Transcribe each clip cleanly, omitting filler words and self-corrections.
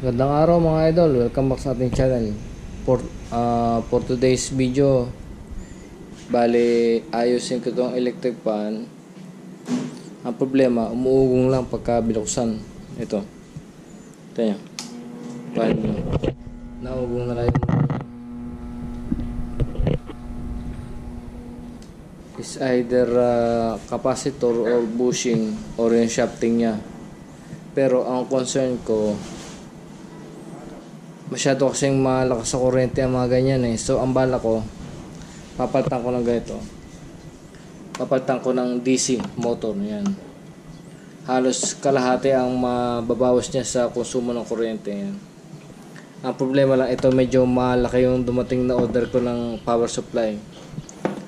Gandang araw mga idol, welcome back sa ating channel. For today's video, bali ayusin ko itong electric fan. Ang problema, umuugong lang pagka binuksan. Ito nyo, fan nyo, naugong na lang yung is either capacitor or bushing or yung shafting nya. Pero ang concern ko, masyado kasing malakas sa kuryente ang mga ganyan eh. So ang bala ko, papalitan ko ng ganito. Papalitan ko ng DC motor. Yan. Halos kalahati ang mababawas niya sa konsumo ng kuryente. Yan. Ang problema lang, ito medyo malaki yung dumating na order ko ng power supply.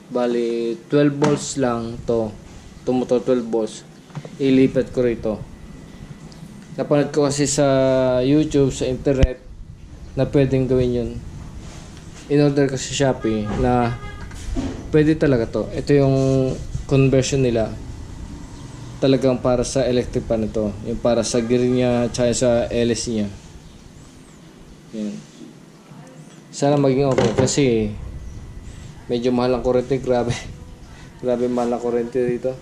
Bali 12 volts lang to. Motor 12 volts. Ilipat ko rito. Napanood ko kasi sa YouTube, sa internet, na pwedeng gawin yun. In-order ko sa Shopee na pwede talaga to. Ito yung conversion nila. Talagang para sa electric pan ito. Yung para sa gear niya tsaka sa LS niya. Yan. Sana maging okay kasi medyo mahal ang kurente. Grabe. Grabe mahal ang kurente dito.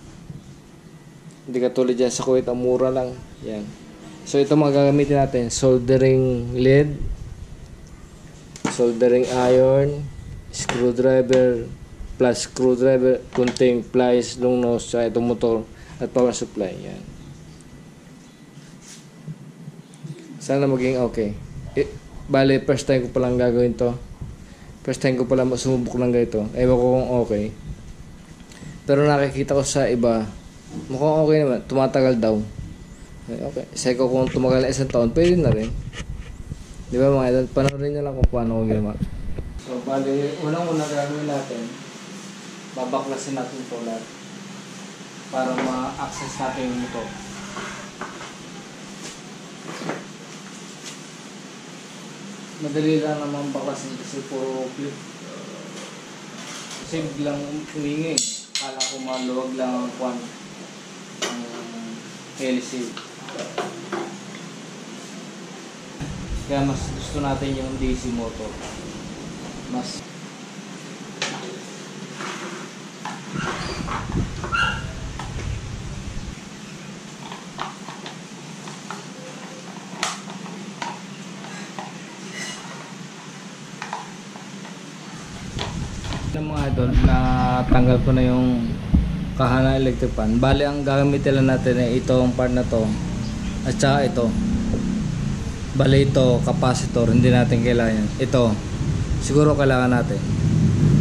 Hindi katulad dyan sa Kuwait. Ang mura lang. Yan. So ito mga gagamitin natin. Soldering lead, soldering iron, screwdriver plus screwdriver, kunting plies, long nose, sa itong motor at power supply. Yan. Sana maging okay. Bale, first time ko palang gagawin to. First time ko palang sumubok lang ganito. Ewan ko kung okay. Pero nakikita ko sa iba, mukhang okay naman. Tumatagal daw. Okay. Say ko kung tumagal na isang taon, pwede na rin. Di ba mga idol? Panoorin nyo lang kung paano ko ginawa. So, bali, unang-una gagawin natin, babaklasin natin ito lahat para ma-access natin yung motor. Madali lang naman baklasin kasi puro clip. Kasi biglang humingi. Kala ko maluwag lang ang kwan. Ang LC. Kaya mas gusto natin yung DC motor. Mas ng mga idol, natanggal ko na yung kahana electric fan. Bali ang gagamitin lang natin ay itong part na to at saka ito. Bali ito, capacitor, hindi natin kailangan. Ito, siguro kailangan natin.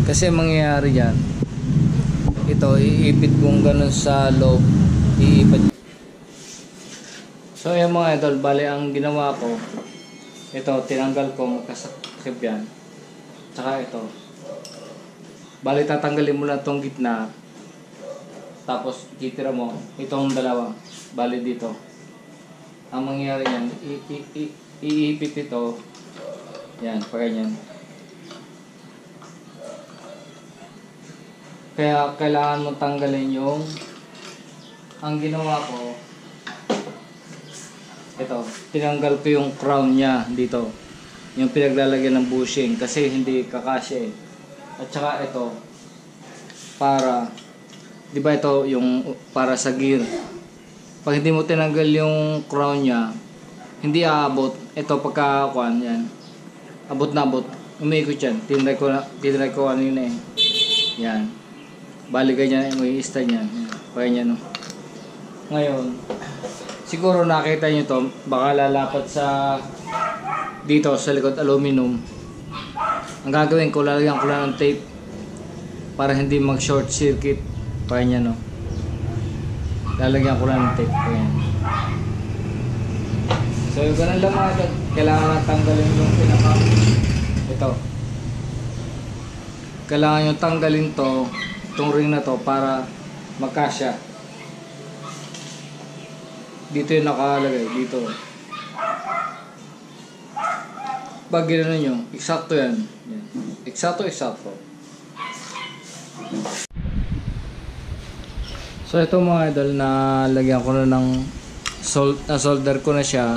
Kasi mangyayari dyan, ito, iipit kong ganun sa loob. Iipit. So yung mga idol, bali ang ginawa ko, ito, tinanggal ko, magkasakip yan. Tsaka ito. Bali tatanggalin mo lang itong gitna. Tapos itira mo, itong dalawa. Bali dito. Ang mangyayari yan, iipit ito. Yan, paganyan. Kaya kailangan mo tanggalin yung ang ginawa ko. Ito, tinanggal ko yung crown niya dito. Yung pinaglalagyan ng bushing kasi hindi kakasya eh. At saka ito para, di ba ito yung para sa gear. Pag hindi mo tinanggal yung crown niya, hindi aabot. Ito pagkakuan yan. Abot na abot. Umiikot yan. Tinry ko kanina eh. Yan. Bali ganyan may stand yan. Ganyan no. Ngayon, siguro nakita nyo to. Baka lalapat sa dito sa likod aluminum. Ang gagawin ko, lalagyan ko lang ng tape para hindi mag short circuit. Ganyan no. Lalagyan ko lang ng tape. Ayan. So yung ganun lang mga ito. Kailangan lang tanggalin yung pinaka ito. Kailangan yung tanggalin to, itong ring na to para magkasya. Dito yung nakalagay. Dito. Pag gano'n nyo, eksakto yan. Yan. Eksakto. So ito mga idol, na lagyan ko na ng solder ko na siya.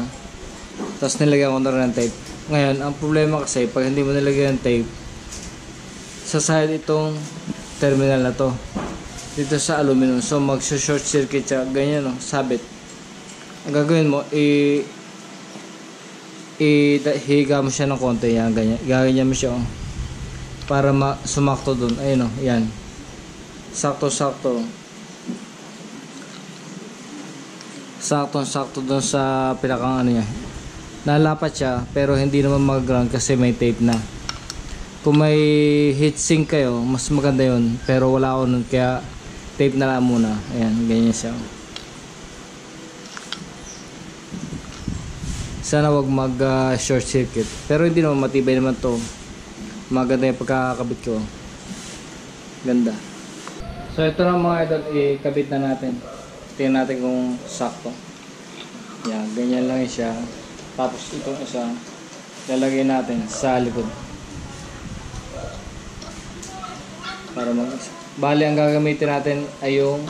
Tapos nilagyan ko na rin ng tape. Ngayon, ang problema kasi, pag hindi mo nilagyan ng tape, sa side itong terminal na to, dito sa aluminum. So, mag-short circuit siya. Ganyan, no? Sabit. Ang gagawin mo, higa mo siya ng konti. Yan, ganyan. Gaganyan mo siya, oh. Para sumakto dun. Ayun, oh. Yan. Sakto-sakto. Sakto-sakto dun sa pinakang ano niya. Nalapat siya, pero hindi naman mag-ground kasi may tape na. Kung may heatsink kayo, mas maganda yun. Pero wala ako nun, kaya tape na lang muna. Ayan, ganyan siya. Sana wag mag short circuit. Pero hindi naman, matibay naman to. Maganda yung pagkakabit ko. Ganda. So ito na mga idol, ikabit na natin. Tingnan natin kung sakto. Yan, ganyan lang siya. Tapos itong isa, lalagay natin sa likod. Para mag-isa. Bali, ang gagamitin natin ay yung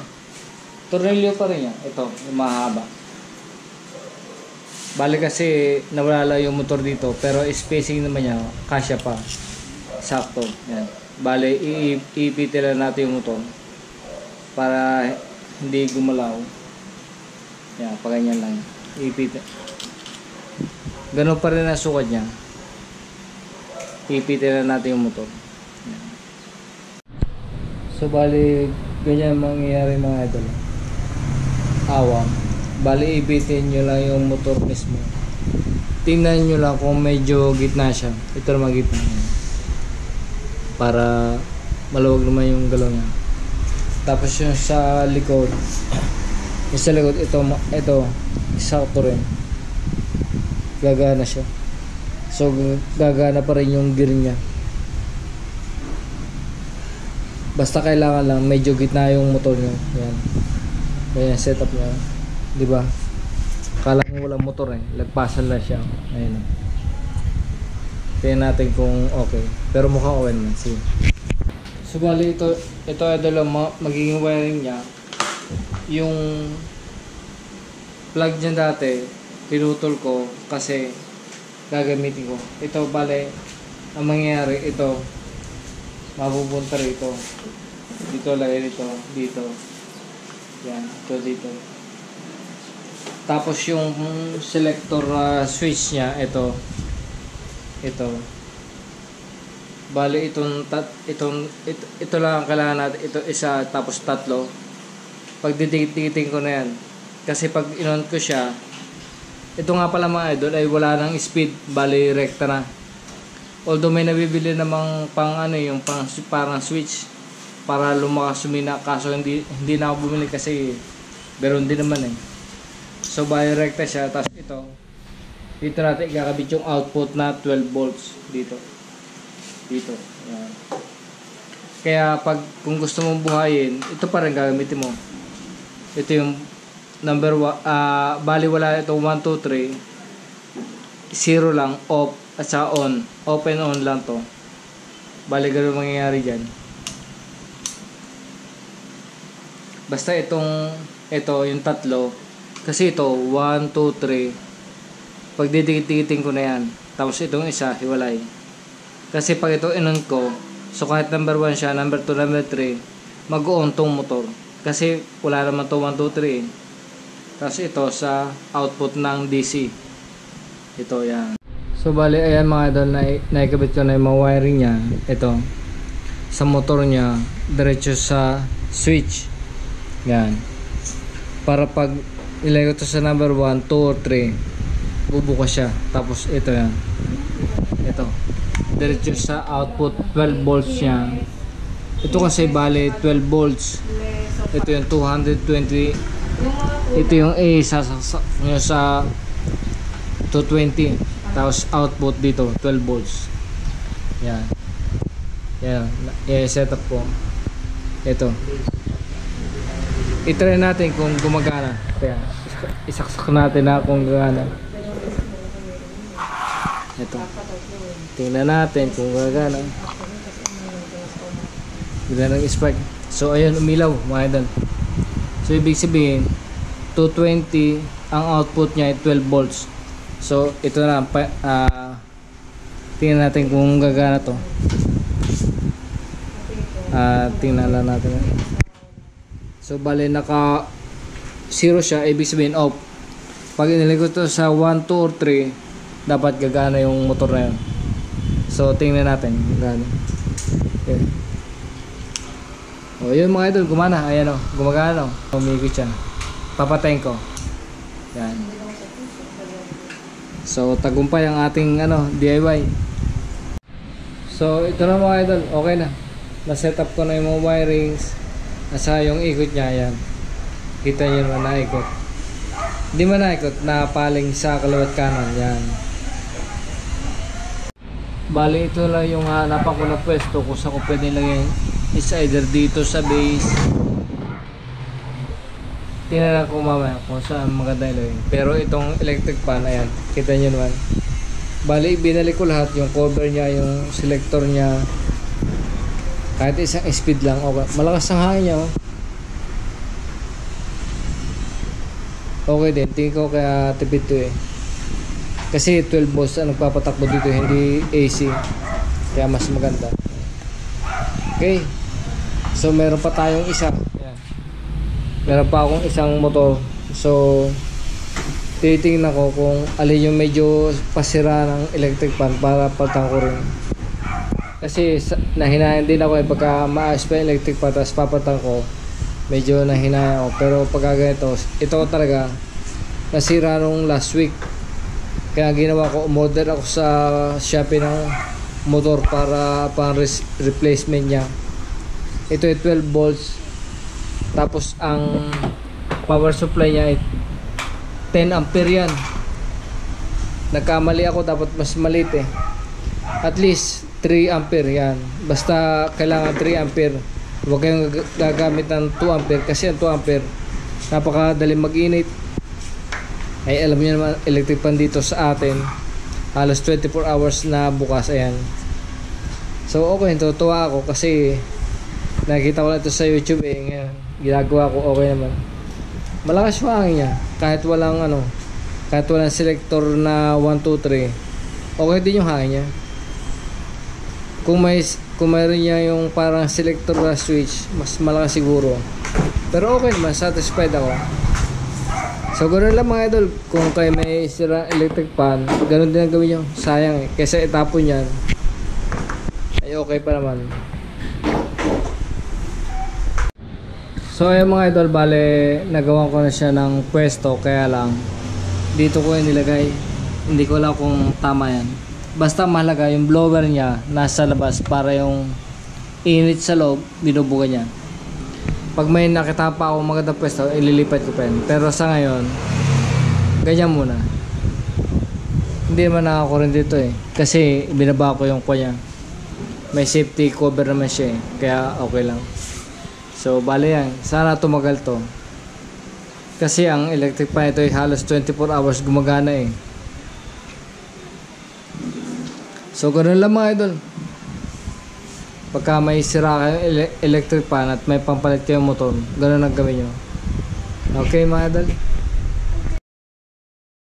tornilyo pa rin yan. Ito, yung mahaba. Bali kasi nawala lang yung motor dito. Pero spacing naman niya, kasya pa. Sakto. Yan. Bali, iipitin lang natin yung motor. Para hindi gumalaw. Yan, paganyan lang. Iipitin. Ganun pa rin ang sukat niya. Iipitin lang natin yung motor. Yan. So bali, ganyan mangyayari mga idol. Awang. Bali, ibitin nyo lang yung motor mismo. Tingnan nyo lang kung medyo gitna siya. Ito naman gitna niya. Para maluwag naman yung galaw niya. Tapos yung sa likod. Yung sa likod, ito sakto rin. Gagana siya. So, gagana pa rin yung gear niya. Basta kailangan lang medyo gitna yung motor niya. Yan. Yan setup niya. 'Di ba? Kala mo walang motor eh. Lagpasan lang siya. Ayun. Tingnan natin kung okay. Pero mukhang okay naman. See. So bali ito lang magiging wiring niya. Yung plug niya dati pinutol ko kasi gagamitin ko. Ito bali ang mangyayari ito mapupunta rito. Dito lagay dito. Yan, ito dito. Tapos yung selector switch niya, ito. Bali ito lang ang kailangan natin. Ito isa tapos tatlo. Pag didiktikin ko na yan. Kasi pag in-on ko siya, ito nga pala mga idol ay wala nang speed, bali rekta na. Although may nabibili namang yung parang switch para lumakas sumina, kaso hindi na ako bumili kasi meron din naman eh. So bali rekta siya, tapos dito natin ikakabit yung output na 12 volts dito. Yan. Kaya kung gusto mong buhayin, ito pa rin gagamitin mo. Ito yung number 1, bali wala ito 1, 2, 3 0 lang, off at saka on, open on lang to. Bali ganun mangyayari dyan. Basta ito yung tatlo, kasi ito 1, 2, 3 pag didikit-dikitin ko na yan, tapos itong isa hiwalay. Kasi pag ito in-on ko, so kahit number 1 siya, number 2, number 3 mag-on tong motor kasi wala naman to 1, 2, 3 tapos ito sa output ng DC. Ito yan. So bali ayan mga idol, naikabit ko na yung mga wiring niya. Ito sa motor niya diretso sa switch. Yan. Para pag ilagay ko to sa number 1, 2 or 3 bubukas siya. Tapos ito yan. Ito diretso sa output 12 volts niya. Ito kasi bali 12 volts. Ito yung 220. Ito yung A sa 220. Tapos output dito 12 volts. Yan. Setup ko. Ito. I-try natin kung gumagana. Kaya isaksak natin na kung gumagana. Ito. Tingnan natin kung gumagana. Bigla ng spark. So ayun, umilaw mga idol. So ibig sabihin 220 ang output niya ay 12 volts. So ito na tingnan natin kung gagana to. Tingnan lang natin. So bale naka 0 siya, ibig sabihin off. Pag inilikot to sa 1, 2 or 3, dapat gagana yung motor na yun. So tingnan natin gagana. Okay. O yun mga idol, gumana. Ayan o, gumagana o. Umikot siya. Papatayin ko. Yan. So tagumpay ang ating DIY. So ito na mga idol, okay na. Na-set up ko na yung mga wirings. Nasa yung ikot niya, yan. Kita nyo naman naikot. Hindi man naikot, napaling sa kaliwat kanan, yan. Bali ito lang yung hanapan ko na pwesto kung saan ko pwede lagyan. Is either dito sa base. Tingnan ko mamaya kung saan maganda ilagay. Pero itong electric fan, ayan, kita nyo naman. Bali binalik ko lahat, yung cover niya, yung selector niya. Kahit isang speed lang, okay. Malakas ang hangin niya, oh. Okay din, tingin ko kaya tipid to eh. Kasi 12 volts ang nagpapatakbo dito, hindi AC. Kaya mas maganda. Okay. So meron pa tayong isa. Ayan. Meron pa akong isang motor. So titingnan ko kung alin yung medyo pasira ng electric fan para patang ko rin. Kasi nahinayan din ako pagka maayos pa yung electric fan tapos papatang ko, medyo nahinayan ako. Pero pagka ganito, ito talaga nasira nung last week. Kaya ginawa ko, umorder ako sa Shopee ng motor para pang replacement niya. Ito ay 12 volts. Tapos ang power supply niya ay 10 ampere yan. Nagkamali ako, dapat mas maliit eh. At least 3 ampere yan. Basta kailangan 3 ampere. Huwag kayong gagamit ng 2 ampere kasi ang 2 ampere napakadaling mag-init. Ay alam niyo naman, electric fan dito sa atin halos 24 hours na bukas. Ayan. So okay, tutuwa ako kasi nakita ko lang ito sa YouTube eh. Ngayon, ginagawa ko, okay naman. Malakas yung hangin niya kahit walang kahit walang selector na 1, 2, 3. Okay din yung hangin niya. Kung mayroon niya yung parang selector na switch, mas malakas siguro. Pero okay naman, satisfied ako. So ganoon lang mga idol, kung kayo may sira electric fan, ganoon din ang gawin nyo. Sayang eh, kaysa itapon yan ay okay pa naman. So ayun mga idol, bale nagawa ko na siya ng pwesto, kaya lang dito ko nilagay, hindi ko alam kung tama yan. Basta mahalaga yung blower niya nasa labas para yung init sa loob binubuga niya. Pag may nakita pa ako magandang pwesto, ililipat ko pa yan. Pero sa ngayon, ganyan muna. Hindi naman nakakurin dito eh. Kasi binaba ko yung kanya. May safety cover naman siya eh. Kaya okay lang. So bale yan. Sana tumagal to. Kasi ang electric fan ito ay halos 24 hours gumagana eh. So ganoon lang mga idol. Pagka may sira kayong electric fan at may pampalit kayong motor, ganoon ang gawin nyo. Okay mga idol.